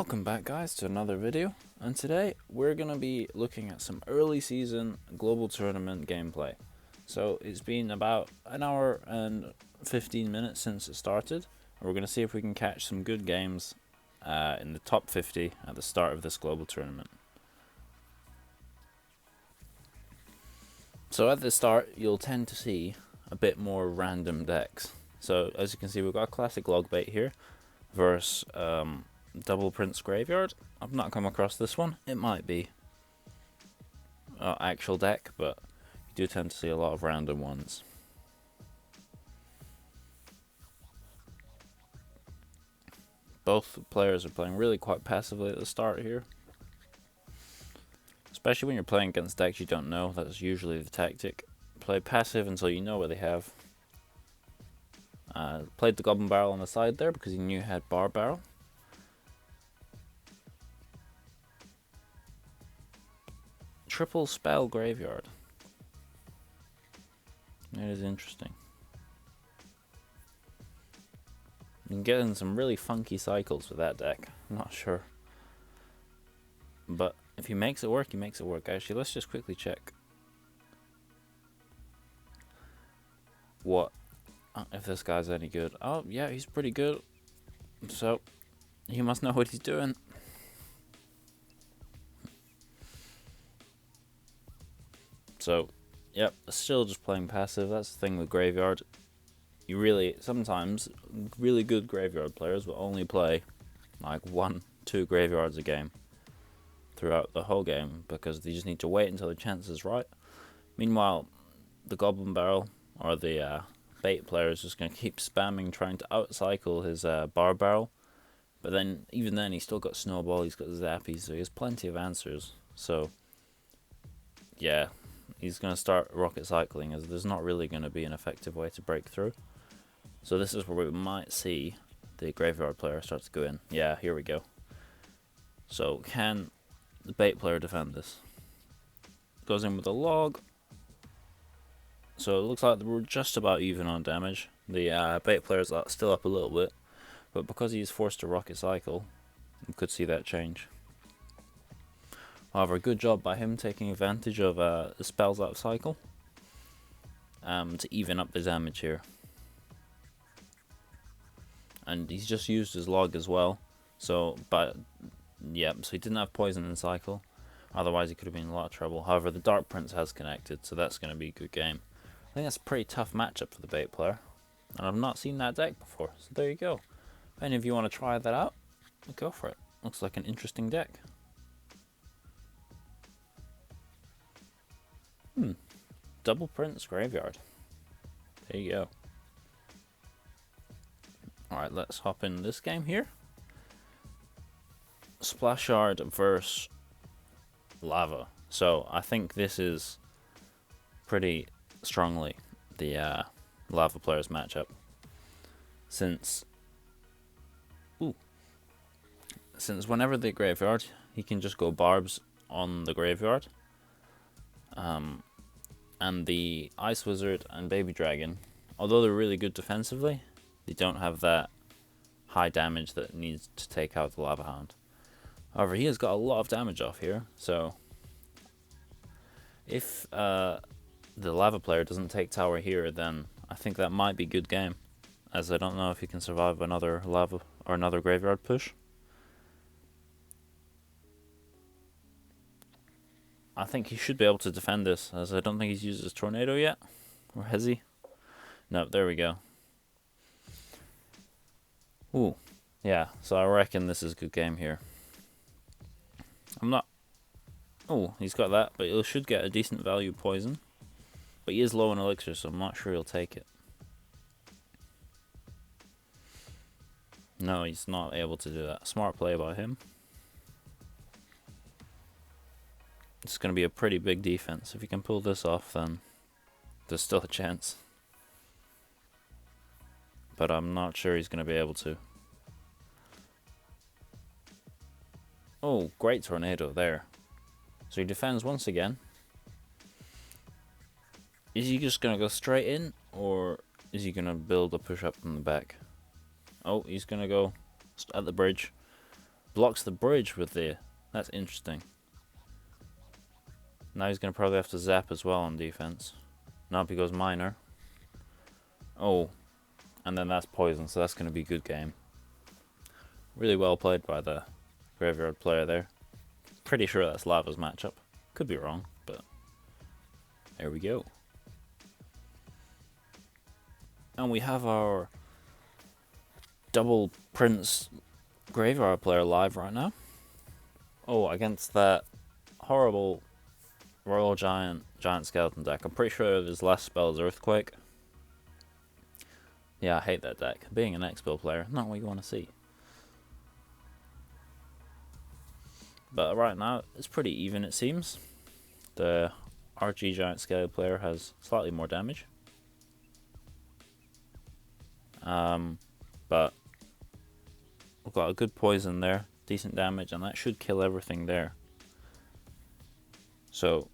Welcome back, guys, to another video, and today we're going to be looking at some early season global tournament gameplay. So it's been about an hour and 15 minutes since it started, and we're going to see if we can catch some good games in the top 50 at the start of this global tournament. So at the start you'll tend to see a bit more random decks. So as you can see, we've got a classic Logbait here versus Double Prince Graveyard. I've not come across this one. It might be actual deck, but you do tend to see a lot of random ones. Both players are playing really quite passively at the start here. Especially when you're playing against decks you don't know, that's usually the tactic. Play passive until you know what they have. Played the Goblin Barrel on the side there because he knew he had Bar Barrel. Triple Spell Graveyard. It is interesting. You can get in some really funky cycles with that deck. I'm not sure. But if he makes it work, he makes it work. Actually, let's just quickly check if this guy's any good. Oh, yeah, he's pretty good. So, he must know what he's doing. So, yep, still just playing passive. That's the thing with Graveyard. Sometimes really good Graveyard players will only play like 1-2 Graveyards a game throughout the whole game because they just need to wait until the chance is right. Meanwhile, the Goblin Barrel or the Bait player is just going to keep spamming, trying to outcycle his Bar Barrel. But then, even then, he's still got Snowball, he's got Zappy, so he has plenty of answers. So, yeah, he's going to start rocket cycling as there's not really going to be an effective way to break through. So this is where we might see the Graveyard player start to go in. Yeah, here we go. So can the Bait player defend this? Goes in with a Log. So it looks like we're just about even on damage. The Bait player's still up a little bit, but because he's forced to rocket cycle, we could see that change. However, good job by him taking advantage of the spells out of cycle to even up the damage here. And he's just used his Log as well. So he didn't have poison in cycle. Otherwise, he could have been in a lot of trouble. However, the Dark Prince has connected, so that's going to be a good game. I think that's a pretty tough matchup for the Bait player, and I've not seen that deck before. So there you go. If any of you want to try that out, go for it. Looks like an interesting deck. Double Prince Graveyard. There you go. Alright, let's hop in this game here. Splashard versus Lava. So I think this is pretty strongly the Lava player's matchup. Since whenever the Graveyard, he can just go Barbs on the Graveyard. And the Ice Wizard and Baby Dragon, although they're really good defensively, they don't have that high damage that needs to take out the Lava Hound. However, he has got a lot of damage off here, so if the Lava player doesn't take tower here, then I think that might be a good game, as I don't know if he can survive another Lava or another Graveyard push. I think he should be able to defend this, as I don't think he's used his Tornado yet. Or has he? No, there we go. Ooh, yeah, so I reckon this is a good game here. Oh, he's got that, but he should get a decent value poison. But he is low on elixir, so I'm not sure he'll take it. No, he's not able to do that. Smart play by him. It's going to be a pretty big defense. If he can pull this off, then there's still a chance. But I'm not sure he's going to be able to. Oh, great Tornado there. So he defends once again. Is he just going to go straight in, or is he going to build a push up from the back? Oh, he's going to go at the bridge. Blocks the bridge with the... That's interesting. Now he's going to probably have to zap as well on defense. Not because Miner. Oh. And then that's poison, so that's going to be a good game. Really well played by the Graveyard player there. Pretty sure that's Lava's matchup. Could be wrong, but there we go. And we have our double Prince Graveyard player live right now. Oh, against that horrible Royal Giant Skeleton deck. I'm pretty sure his last spell is Earthquake. Yeah, I hate that deck. Being an X-Bill player, not what you want to see. But right now, it's pretty even, it seems. The RG Giant Scale player has slightly more damage. But we've got a good poison there, decent damage, and that should kill everything there. So,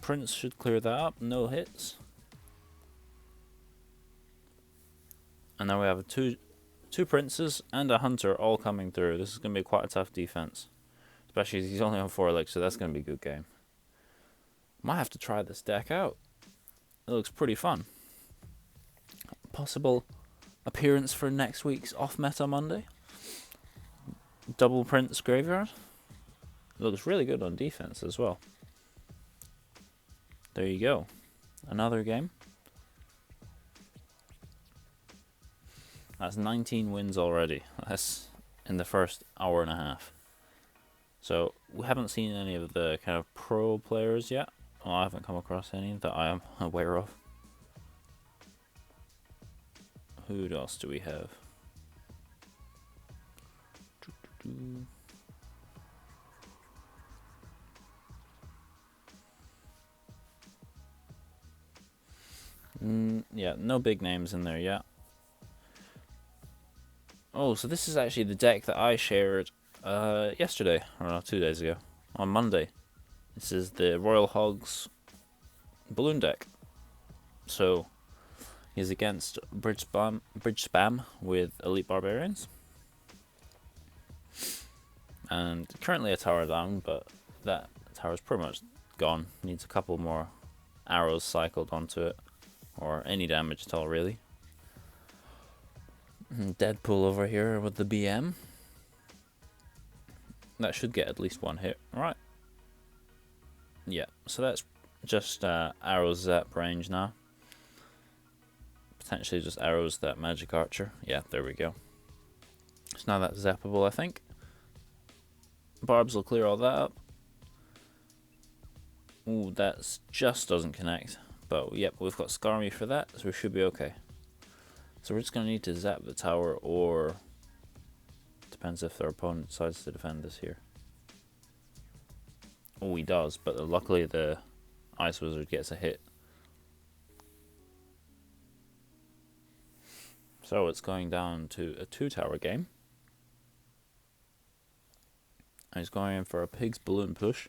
Prince should clear that up, no hits. And now we have two Princes and a Hunter all coming through. This is going to be quite a tough defense. Especially as he's only on 4 elixir, so that's going to be a good game. Might have to try this deck out. It looks pretty fun. Possible appearance for next week's Off Meta Monday. Double Prince Graveyard. It looks really good on defense as well. There you go. Another game. That's 19 wins already. That's in the first hour and a half. So we haven't seen any of the kind of pro players yet. Well, I haven't come across any that I am aware of. Who else do we have? Yeah, no big names in there yet. Oh, so this is actually the deck that I shared yesterday, or no, 2 days ago, on Monday. This is the Royal Hogs balloon deck. So he's against Bridge Spam with Elite Barbarians. And currently a tower down, but that tower's pretty much gone. Needs a couple more arrows cycled onto it, or any damage at all, really. Deadpool over here with the BM. That should get at least one hit, right? Yeah, so that's just arrows zap range now. Potentially just arrows that Magic Archer. Yeah, there we go. So now that's zappable, I think. Barbs will clear all that up. Ooh, that just doesn't connect. But yep, we've got Skarmy for that, so we should be okay. So we're just going to need to zap the tower, or depends if their opponent decides to defend this here. Oh, he does, but luckily the Ice Wizard gets a hit. So it's going down to a 2-tower game. And he's going in for a Pig's Balloon Push.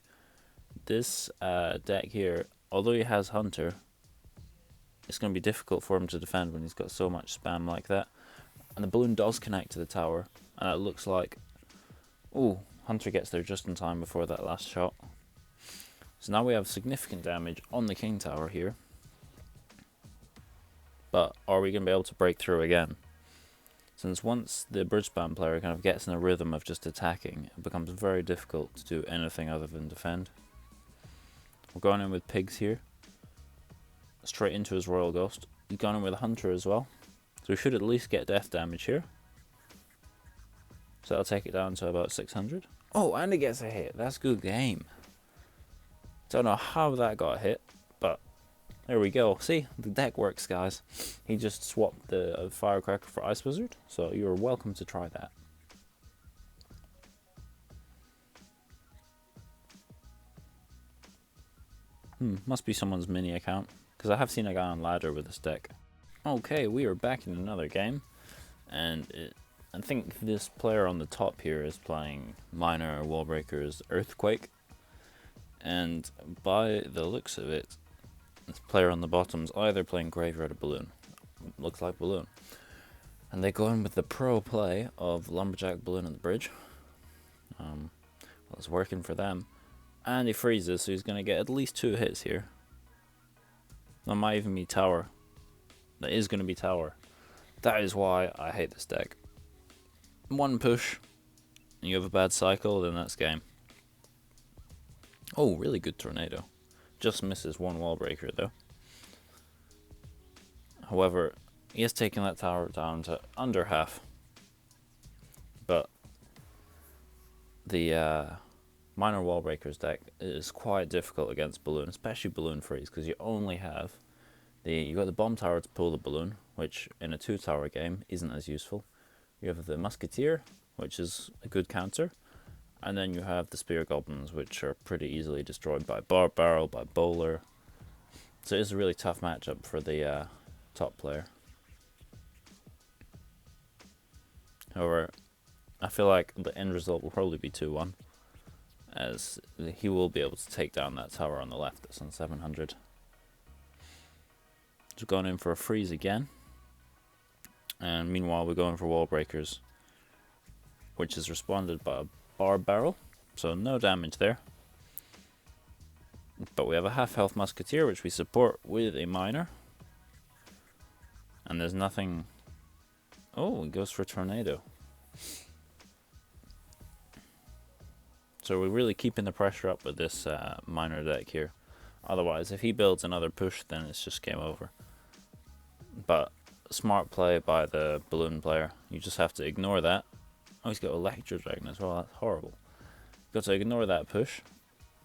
This deck here, although he has Hunter, it's going to be difficult for him to defend when he's got so much spam like that. And the balloon does connect to the tower, and it looks like... Ooh, Hunter gets there just in time before that last shot. So now we have significant damage on the King Tower here. But are we going to be able to break through again? Since once the Bridge Spam player kind of gets in a rhythm of just attacking, it becomes very difficult to do anything other than defend. We're going in with Pigs here. Straight into his Royal Ghost. He's gone in with a Hunter as well. So we should at least get death damage here. So that'll take it down to about 600. Oh, and it gets a hit. That's a good game. Don't know how that got a hit, but there we go. See, the deck works, guys. He just swapped the Firecracker for Ice Wizard, so you're welcome to try that. Must be someone's mini account, because I have seen a guy on ladder with this deck. Okay, we are back in another game, and I think this player on the top here is playing Miner, Wallbreakers, Earthquake, and by the looks of it, this player on the bottom's either playing Graveyard or Balloon. Looks like Balloon. And they go in with the pro play of Lumberjack Balloon at the bridge. Well, it's working for them. And he freezes, so he's going to get at least 2 hits here. That might even be tower. That is going to be tower. That is why I hate this deck. 1 push, and you have a bad cycle, then that's game. Oh, really good tornado. Just misses 1 wall breaker though. However, he has taken that tower down to under half. But the minor wall breakers deck is quite difficult against balloon, especially balloon freeze, because you only have you got the bomb tower to pull the balloon, which in a 2 tower game isn't as useful. You have the musketeer, which is a good counter, and then you have the spear goblins, which are pretty easily destroyed by barb barrel, by bowler. So it's a really tough matchup for the top player. However, I feel like the end result will probably be 2-1, as he will be able to take down that tower on the left that's on 700. Just going in for a freeze again. And meanwhile we're going for wall breakers, which is responded by a barb barrel, so no damage there. But we have a half health musketeer, which we support with a miner. And there's nothing... Oh, he goes for tornado. So we're really keeping the pressure up with this miner deck here. Otherwise, if he builds another push, then it's just game over. But smart play by the balloon player. You just have to ignore that. Oh, he's got Electro Dragon as well. That's horrible. You've got to ignore that push,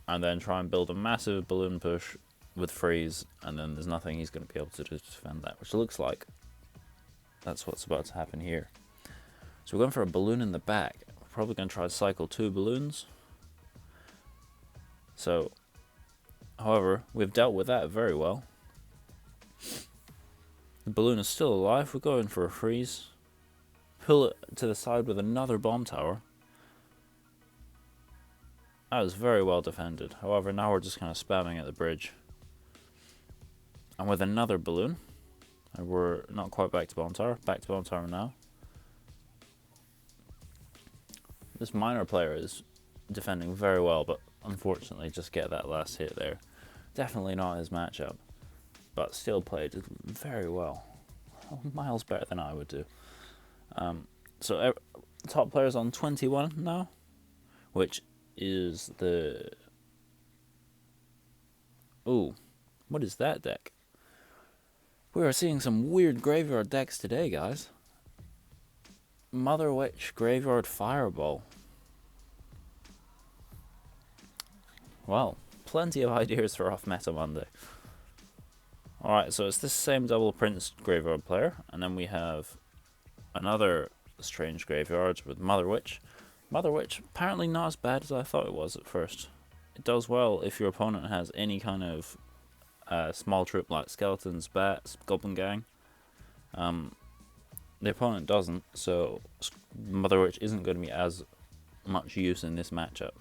and then try and build a massive balloon push with freeze, and then there's nothing he's going to be able to do to defend that, which looks like that's what's about to happen here. So we're going for a balloon in the back. We're probably going to try to cycle 2 balloons. So, however, we've dealt with that very well. The balloon is still alive. We're going for a freeze. Pull it to the side with another bomb tower. That was very well defended. However, now we're just kind of spamming at the bridge. And with another balloon. And we're not quite back to bomb tower. Back to bomb tower now. This miner player is defending very well, but unfortunately just get that last hit there. Definitely not his matchup, but still played very well. Miles better than I would do. So top player's on 21 now, which is the... Ooh, what is that deck? We are seeing some weird graveyard decks today, guys. Mother Witch Graveyard Fireball. Well, plenty of ideas for Off Meta Monday. Alright, so it's this same double Prince Graveyard player, and then we have another strange graveyard with Mother Witch. Mother Witch, apparently not as bad as I thought it was at first. It does well if your opponent has any kind of small troop like skeletons, bats, goblin gang. The opponent doesn't, so Mother Witch isn't going to be as much use in this matchup.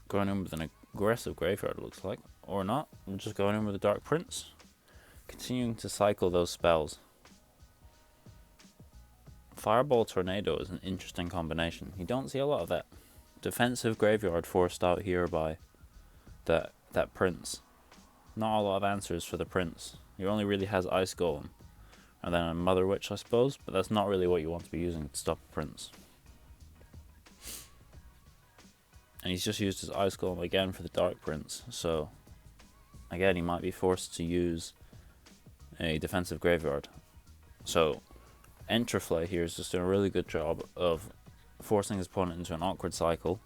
Going in with an aggressive graveyard, it looks like. Or not. I'm just going in with a Dark Prince. Continuing to cycle those spells. Fireball Tornado is an interesting combination. You don't see a lot of that. Defensive graveyard forced out here by that Prince. Not a lot of answers for the Prince. He only really has Ice Golem. And then a Mother Witch, I suppose. But that's not really what you want to be using to stop a Prince. And he's just used his Ice Golem again for the Dark Prince. So, again, he might be forced to use a defensive graveyard. So, Entraflay here is just doing a really good job of forcing his opponent into an awkward cycle.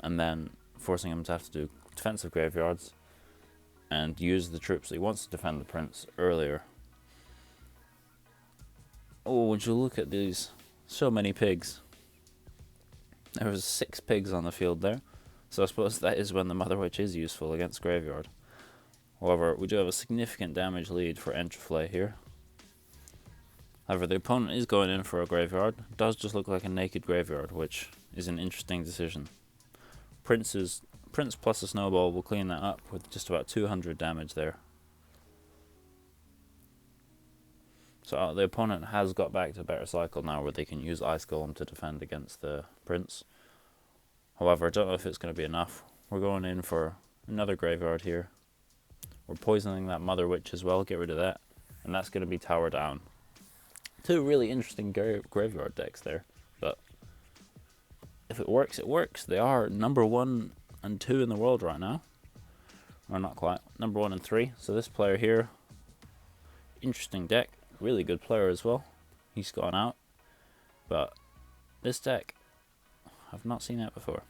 And then forcing him to have to do defensive graveyards. And use the troops that he wants to defend the Prince earlier. Oh, would you look at these? So many pigs. There was 6 pigs on the field there. So I suppose that is when the Mother Witch is useful against graveyard. However, we do have a significant damage lead for Entraflay here. However, the opponent is going in for a graveyard. It does just look like a naked graveyard, which is an interesting decision. Prince plus a snowball will clean that up with just about 200 damage there. So the opponent has got back to a better cycle now where they can use Ice Golem to defend against the Prince. However, I don't know if it's going to be enough. We're going in for another graveyard here. We're poisoning that Mother Witch as well, get rid of that. And that's going to be Tower Down. Two really interesting graveyard decks there. But if it works, it works. They are number 1 and 2 in the world right now. Or not quite. Number 1 and 3. So this player here, interesting deck. Really good player as well. He's gone out. But this deck, I've not seen that before.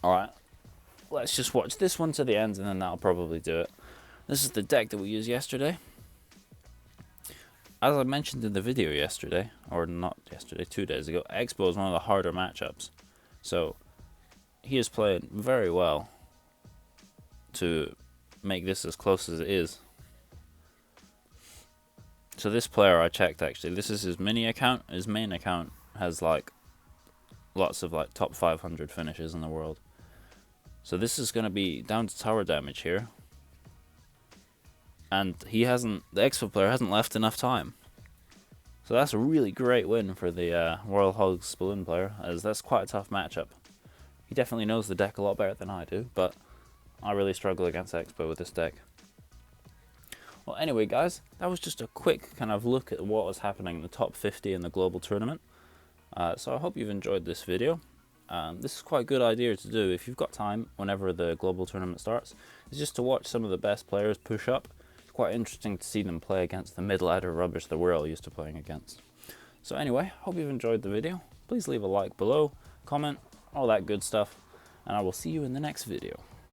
Alright, let's just watch this one to the end and then that'll probably do it. This is the deck that we used yesterday. As I mentioned in the video yesterday, or not yesterday, 2 days ago, Expo is one of the harder matchups. So he is playing very well to make this as close as it is. So this player I checked actually, this is his mini account. His main account has like lots of like top 500 finishes in the world. So this is going to be down to tower damage here. And the Expo player hasn't left enough time. So that's a really great win for the Royal Hogs Balloon player, as that's quite a tough matchup. He definitely knows the deck a lot better than I do, but I really struggle against Expo with this deck. Well, anyway, guys, that was just a quick kind of look at what was happening in the top 50 in the global tournament. So I hope you've enjoyed this video. This is quite a good idea to do if you've got time whenever the global tournament starts. It's just to watch some of the best players push up. It's quite interesting to see them play against the mid-ladder rubbish that we're all used to playing against. So anyway, hope you've enjoyed the video. Please leave a like below, comment, all that good stuff, and I will see you in the next video.